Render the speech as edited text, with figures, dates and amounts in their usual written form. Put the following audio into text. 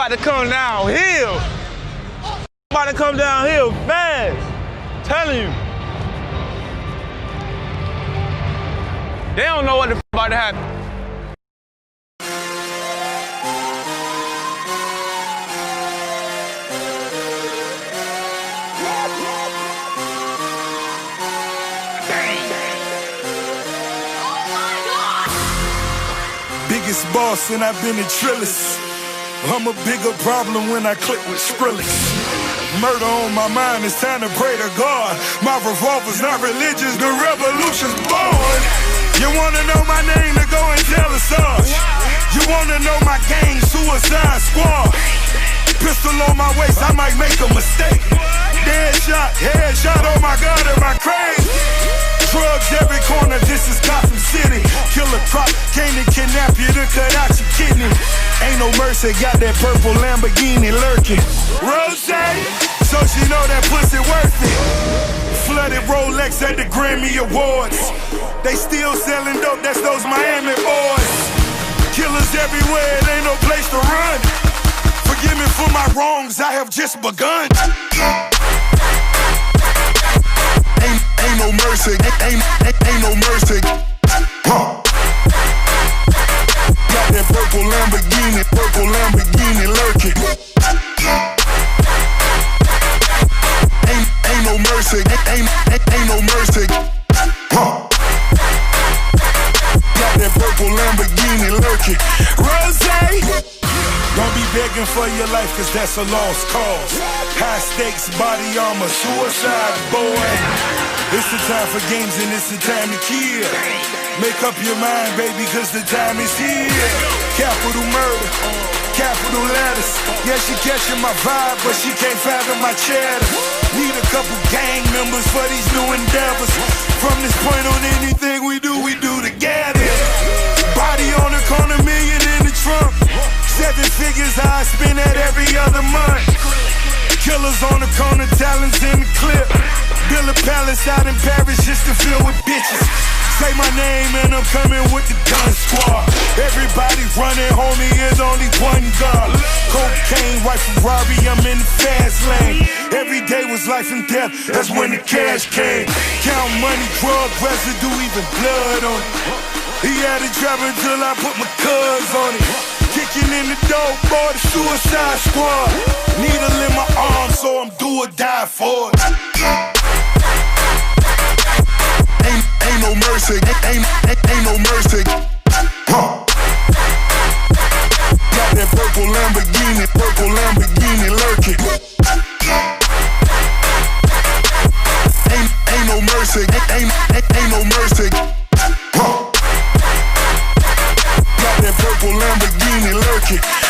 about to come downhill. About to come downhill fast. Telling you. They don't know what the about to happen. Biggest boss and I've been in Trillis. I'm a bigger problem when I click with Skrillex. Murder on my mind, it's time to pray to God. My revolver's not religious, the revolution's born. You wanna know my name, to go and tell us us. You wanna know my gang, Suicide Squad. Pistol on my waist, I might make a mistake. Headshot, oh my God, am I crazy? Drugs every corner, this is Gotham City. Killer crop, came to kidnap you to cut out your kidney. Ain't no mercy, got that purple Lamborghini lurking. Rose, so she know that pussy worth it. Flooded Rolex at the Grammy Awards. They still selling dope, that's those Miami boys. Killers everywhere, it ain't no place to run. Forgive me for my wrongs, I have just begun. Ain't no mercy, ain't no mercy. Got that purple Lamborghini lurking. Ain't no mercy, ain't no mercy. Got that purple Lamborghini lurking. Rose, don't be begging for your life, cause that's a lost cause. High stakes, body armor, suicide, boy. It's the time for games and it's the time to kill. Make up your mind, baby, cause the time is here. Capital murder, capital letters. Yeah, she catching my vibe, but she can't fathom my cheddar. Need a couple gang members for these new endeavors. From this point on, anything we do together. Body on the corner, million in the trunk. 7 figures, I spend that every other month. Killers on the corner, talents in the clip. Build a palace out in Paris just to fill with bitches. Say my name and I'm coming with the gun squad. Everybody running, homie, is only one God. Cocaine, white Ferrari, I'm in the fast lane. Every day was life and death, that's when the cash came. Count money, drug residue, even blood on it. He had it driving till I put my cuz on it. Kicking in the door, boy, the Suicide Squad. Needle in my arm, so I'm do or die for it. Ain't no mercy, ain't no mercy. Got that purple Lamborghini lurking. Ain't no mercy, ain't no mercy. Got that purple Lamborghini lurking.